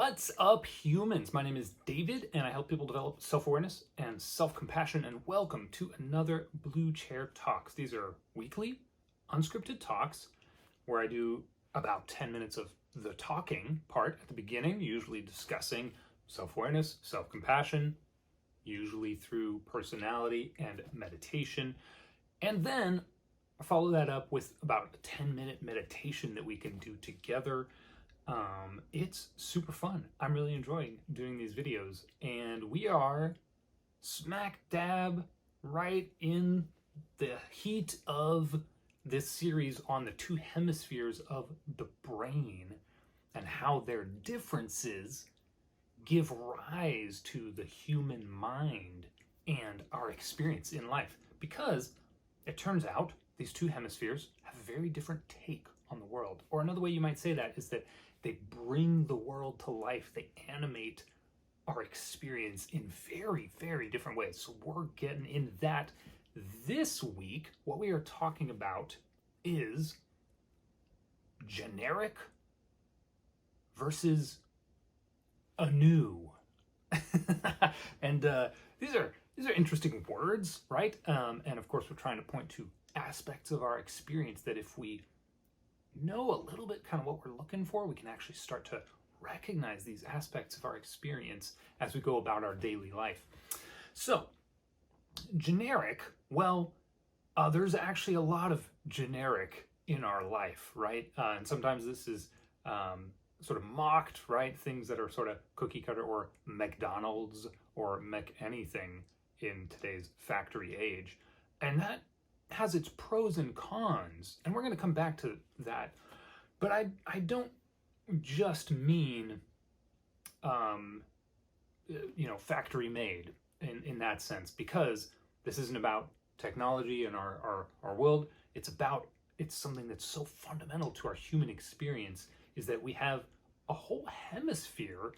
What's up, humans? My name is David, and I help people develop self-awareness and self-compassion, and welcome to another Blue Chair Talks. These are weekly, unscripted talks where I do about 10 minutes of the talking part at the beginning, usually discussing self-awareness, self-compassion, usually through personality and meditation, and then I follow that up with about a 10-minute meditation that we can do together. It's super fun. I'm really enjoying doing these videos, and we are smack dab right in the heat of this series on the two hemispheres of the brain and how their differences give rise to the human mind and our experience in life, because it turns out these two hemispheres have a very different take on the world. Or another way you might say that is that they bring the world to life. They animate our experience in very, very different ways. So we're getting into that this week. What we are talking about is generic versus ANEW. And these are interesting words, right? And of course, we're trying to point to aspects of our experience that if we know a little bit kind of what we're looking for, we can actually start to recognize these aspects of our experience as we go about our daily life. So, generic, well, there's actually a lot of generic in our life, right? And sometimes this is sort of mocked, right? Things that are sort of cookie cutter, or McDonald's or anything in today's factory age. And that has its pros and cons, and we're going to come back to that. But I don't just mean factory made in that sense, because this isn't about technology and our world. It's something that's so fundamental to our human experience, is that we have a whole hemisphere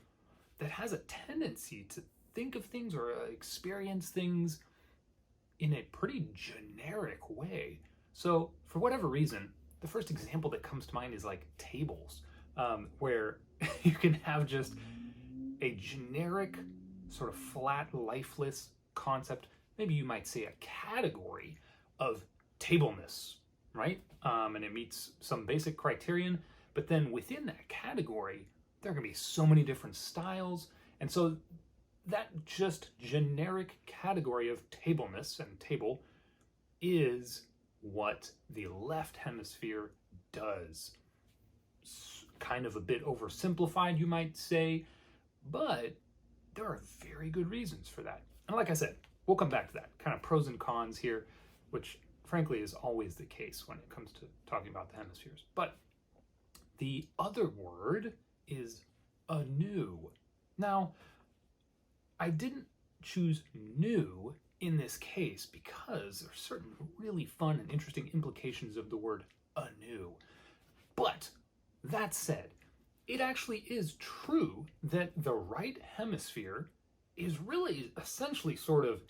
that has a tendency to think of things or experience things in a pretty generic way. So for whatever reason, the first example that comes to mind is like tables, where you can have just a generic sort of flat, lifeless concept. Maybe you might say a category of tableness, right? And it meets some basic criterion, but then within that category, there are gonna be so many different styles. And so that just generic category of tableness and table is what the left hemisphere does. It's kind of a bit oversimplified, you might say, but there are very good reasons for that. And like I said, we'll come back to that, kind of pros and cons here, which frankly is always the case when it comes to talking about the hemispheres. But the other word is ANEW. Now, I didn't choose new in this case because there are certain really fun and interesting implications of the word ANEW. But that said, it actually is true that the right hemisphere is really essentially sort of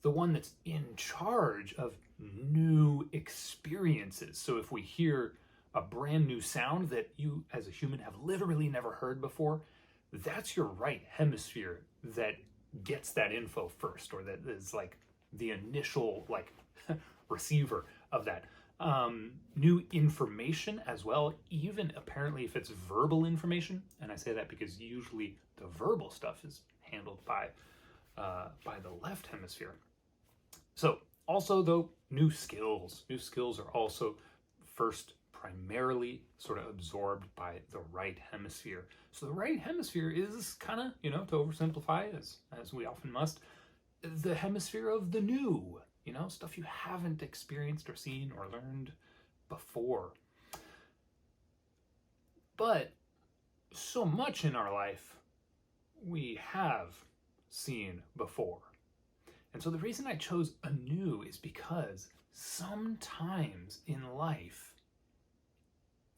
the one that's in charge of new experiences. So if we hear a brand new sound that you as a human have literally never heard before, that's your right hemisphere that gets that info first, or that is like the initial receiver of that new information as well, even apparently if it's verbal information. And I say that because usually the verbal stuff is handled by the left hemisphere. So also, though, new skills are also first primarily sort of absorbed by the right hemisphere. So the right hemisphere is kind of, to oversimplify, as we often must, the hemisphere of the new, stuff you haven't experienced or seen or learned before. But so much in our life we have seen before. And so the reason I chose ANEW is because sometimes in life,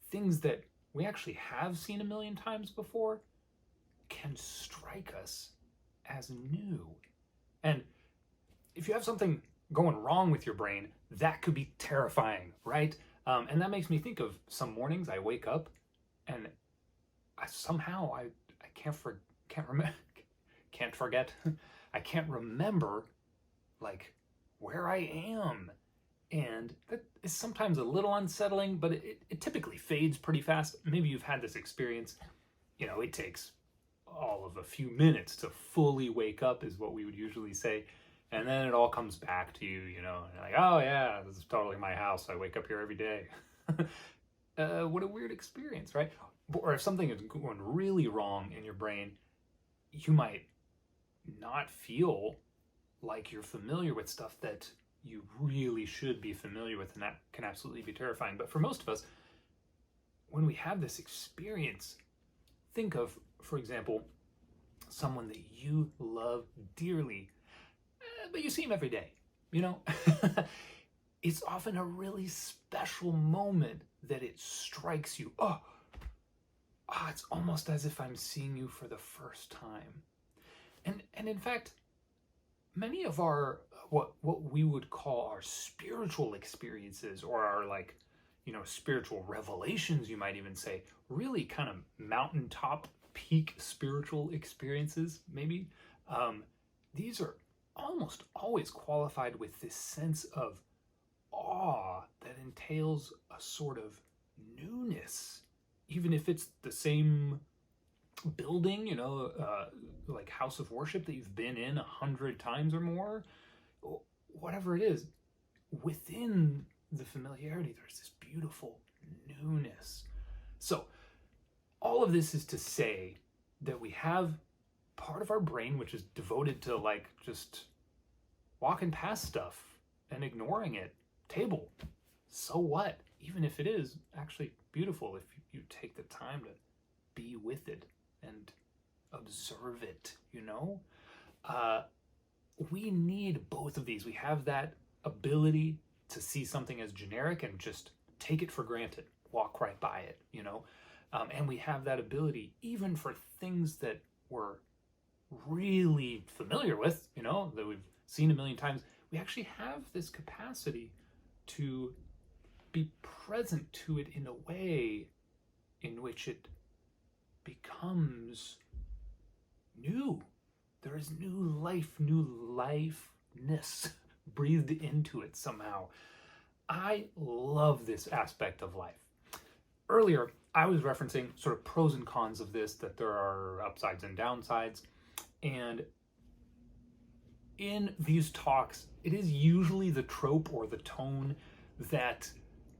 things that we actually have seen a million times before can strike us as new. And if you have something going wrong with your brain, that could be terrifying, right? And that makes me think of some mornings I wake up and I can't remember, can't forget, I can't remember like where I am. And that is sometimes a little unsettling, but it typically fades pretty fast. Maybe you've had this experience. It takes all of a few minutes to fully wake up is what we would usually say. And then it all comes back to you, and you're like, oh yeah, this is totally my house. I wake up here every day. What a weird experience, right? Or if something is going really wrong in your brain, you might not feel like you're familiar with stuff that you really should be familiar with, and that can absolutely be terrifying. But for most of us, when we have this experience, think of, for example, someone that you love dearly, but you see him every day, It's often a really special moment that it strikes you. It's almost as if I'm seeing you for the first time. And in fact, many of our what we would call our spiritual experiences, or our spiritual revelations, you might even say, really kind of mountaintop peak spiritual experiences, maybe. These are almost always qualified with this sense of awe that entails a sort of newness, even if it's the same building, like house of worship that you've been in 100 times or more, whatever it is. Within the familiarity, there's this beautiful newness. So all of this is to say that we have part of our brain which is devoted to just walking past stuff and ignoring it. Table, so what? Even if it is actually beautiful, if you take the time to be with it and observe it, we need both of these. We have that ability to see something as generic and just take it for granted, walk right by it, and we have that ability even for things that we're really familiar with, that we've seen a million times. We actually have this capacity to be present to it in a way in which it becomes new. There is new lifeness breathed into it somehow. I love this aspect of life. Earlier, I was referencing sort of pros and cons of this, that there are upsides and downsides. And in these talks, it is usually the trope or the tone that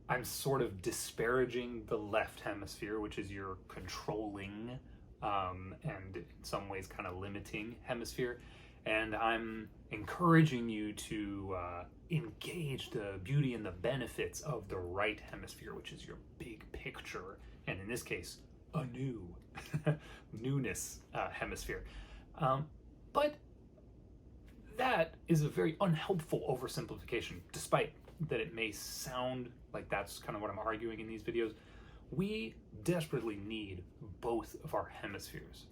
I'm sort of disparaging the left hemisphere, which is your controlling and in some ways kind of limiting hemisphere. And I'm encouraging you to engage the beauty and the benefits of the right hemisphere, which is your big picture, and in this case, a new newness hemisphere. But that is a very unhelpful oversimplification, despite that it may sound like that's kind of what I'm arguing in these videos. We desperately need both of our hemispheres.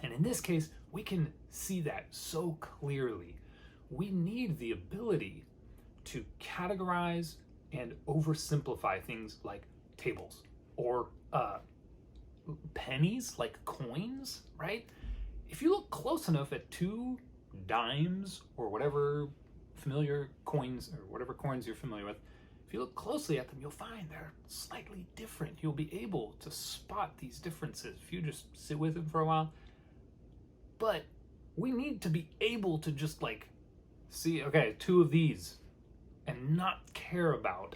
And in this case, we can see that so clearly. We need the ability to categorize and oversimplify things like tables, or pennies, like coins, right? If you look close enough at 2 dimes or whatever familiar coins, or whatever coins you're familiar with, if you look closely at them, you'll find they're slightly different. You'll be able to spot these differences if you just sit with them for a while. But we need to be able to just see, okay, 2 of these, and not care about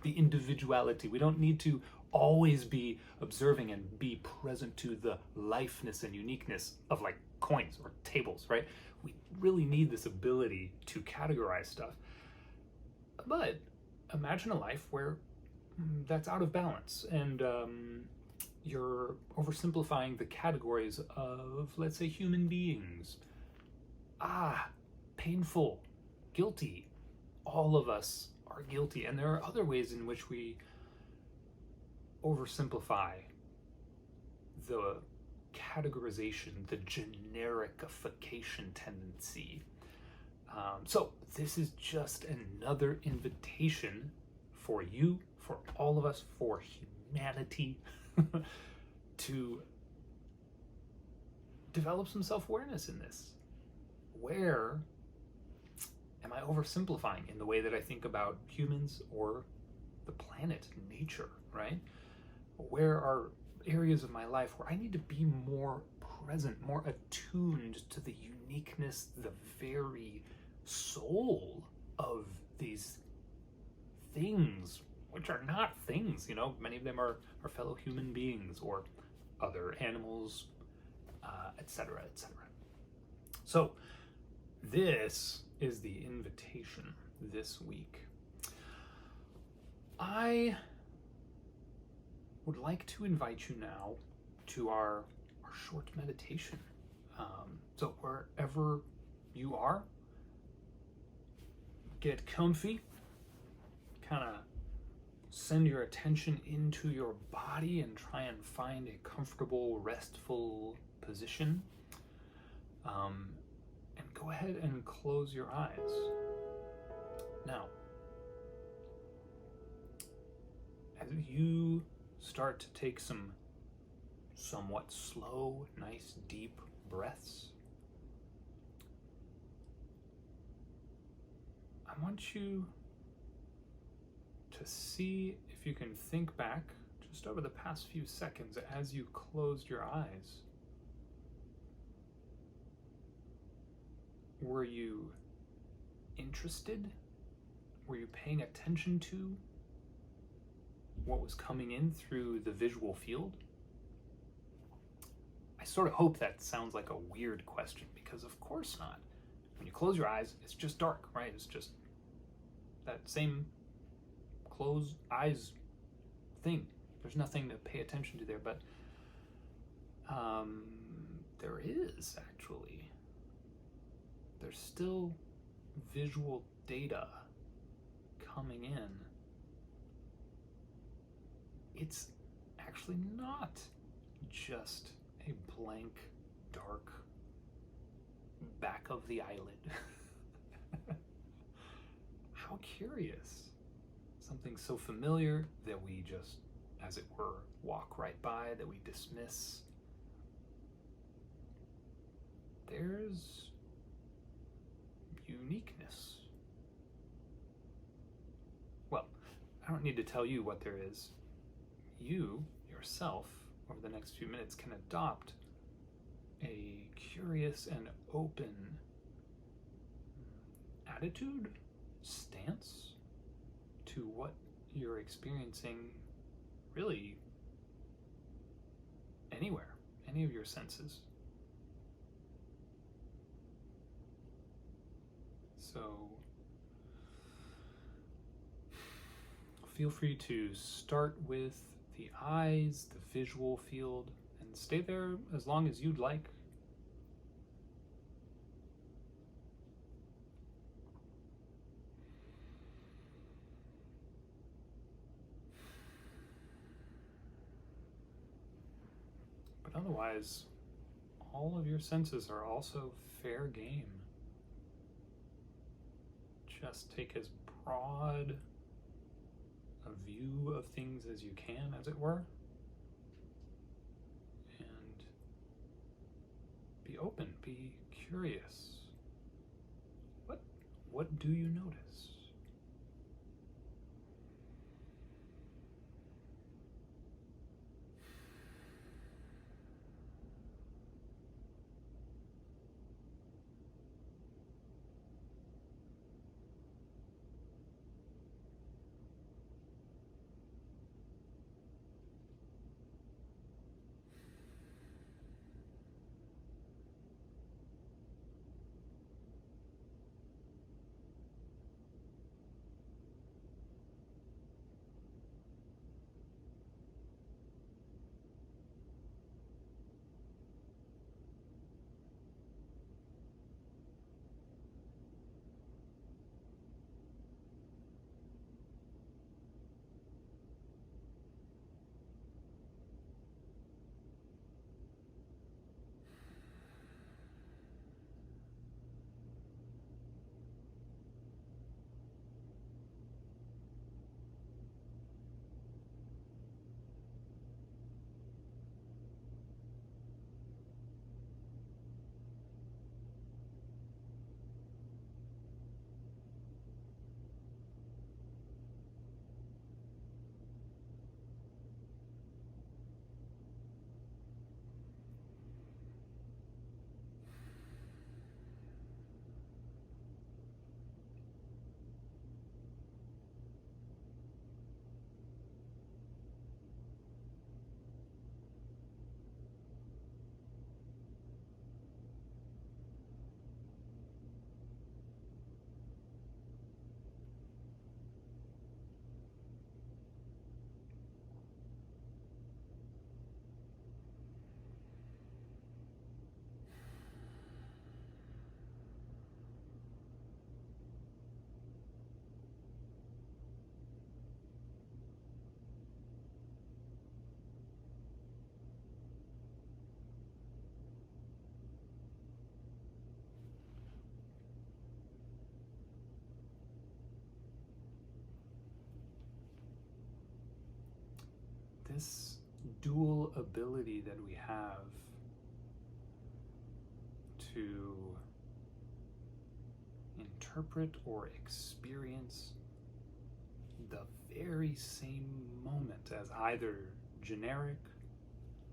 the individuality. We don't need to always be observing and be present to the lifeness and uniqueness of coins or tables, right? We really need this ability to categorize stuff. But imagine a life where that's out of balance, and you're oversimplifying the categories of, let's say, human beings. Painful, guilty. All of us are guilty, and there are other ways in which we oversimplify the categorization, the genericification tendency. So this is just another invitation for you, for all of us, for humanity to develop some self-awareness in this. Where am I oversimplifying in the way that I think about humans or the planet, nature, right? Where are areas of my life where I need to be more present, more attuned to the uniqueness, the very soul of these things, which are not things, many of them are fellow human beings or other animals, etc., etc. So this is the invitation this week. I would like to invite you now to our short meditation. So wherever you are, get comfy, kind of send your attention into your body and try and find a comfortable, restful position. And go ahead and close your eyes. Now, as you start to take some somewhat slow, nice, deep breaths, I want you to see if you can think back just over the past few seconds as you closed your eyes. Were you interested? Were you paying attention to what was coming in through the visual field? I sort of hope that sounds like a weird question, because of course not. When you close your eyes, it's just dark, right? It's just that same closed eyes thing. There's nothing to pay attention to there, but there is actually. There's still visual data coming in. It's actually not just a blank, dark back of the eyelid. How curious. Something so familiar that we just, as it were, walk right by, that we dismiss. There's uniqueness. Well, I don't need to tell you what there is. You, yourself, over the next few minutes can adopt a curious and open attitude, stance to what you're experiencing really anywhere, any of your senses. So feel free to start with the eyes, the visual field, and stay there as long as you'd like. But otherwise, all of your senses are also fair game. Just take as broad a view of things as you can, as it were, and be open, be curious. What do you notice? this dual ability that we have to interpret or experience the very same moment as either generic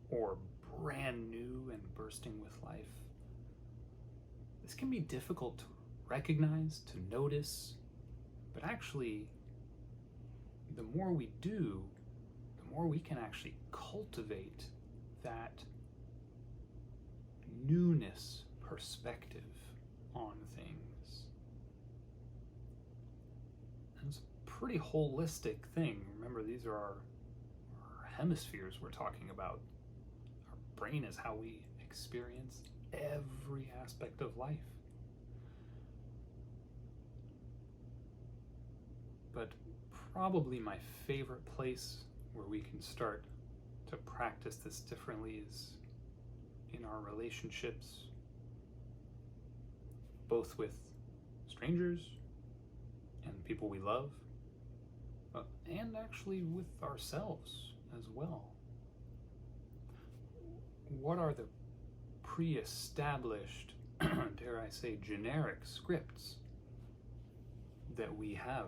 or brand new and bursting with life. This can be difficult to recognize, to notice, but actually, the more we do, the more we can actually cultivate that newness perspective on things. And it's a pretty holistic thing. Remember, these are our hemispheres we're talking about. Our brain is how we experience every aspect of life. But probably my favorite place where we can start to practice this differently is in our relationships, both with strangers and people we love, and actually with ourselves as well. What are the pre-established, dare I say, generic scripts that we have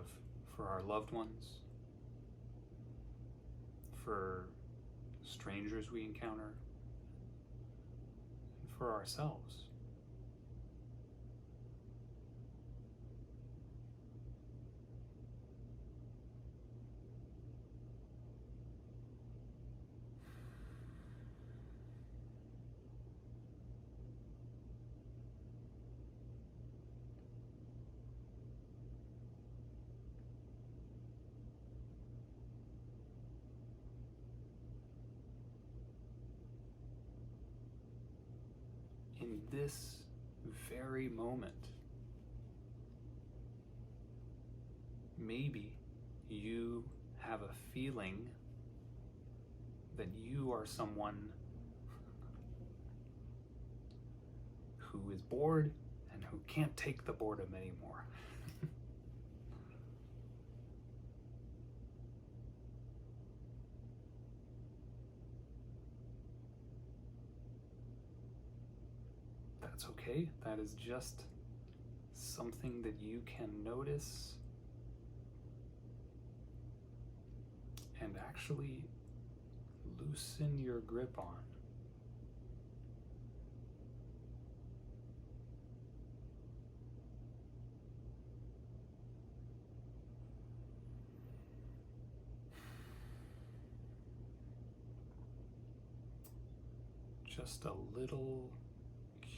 for our loved ones, for strangers we encounter, and for ourselves? In this very moment, maybe you have a feeling that you are someone who is bored and who can't take the boredom anymore. That's okay. That is just something that you can notice and actually loosen your grip on. Just a little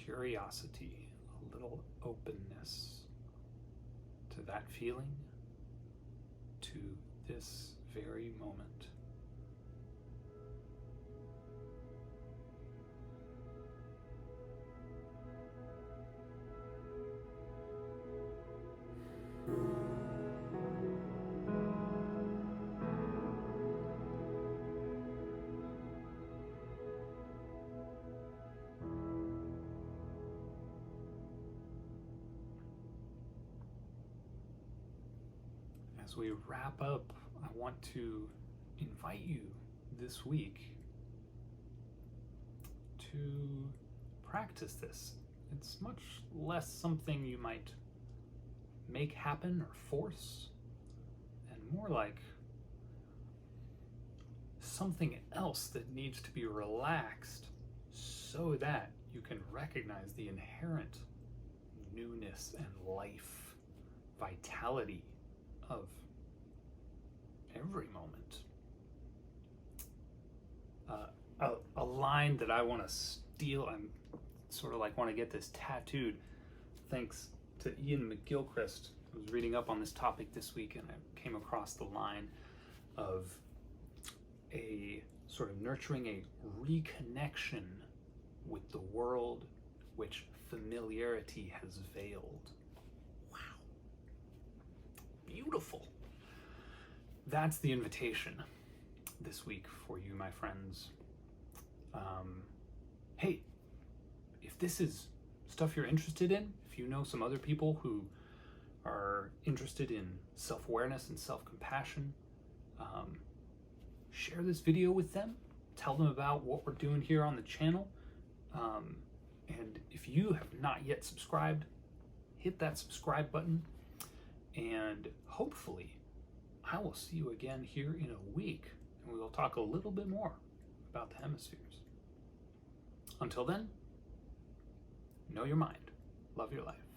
curiosity, a little openness to that feeling, to this very moment. As we wrap up, I want to invite you this week to practice this. It's much less something you might make happen or force, and more like something else that needs to be relaxed so that you can recognize the inherent newness and life, vitality of every moment. A line that I want to steal, I'm sort of like want to get this tattooed, thanks to Ian McGilchrist. I was reading up on this topic this week and I came across the line of a sort of nurturing a reconnection with the world which familiarity has veiled. Wow. Beautiful. That's the invitation this week for you, my friends. Hey, if this is stuff you're interested in, if you know some other people who are interested in self-awareness and self-compassion, share this video with them. Tell them about what we're doing here on the channel. And if you have not yet subscribed, hit that subscribe button. And hopefully, I will see you again here in a week, and we will talk a little bit more about the hemispheres. Until then, know your mind, love your life.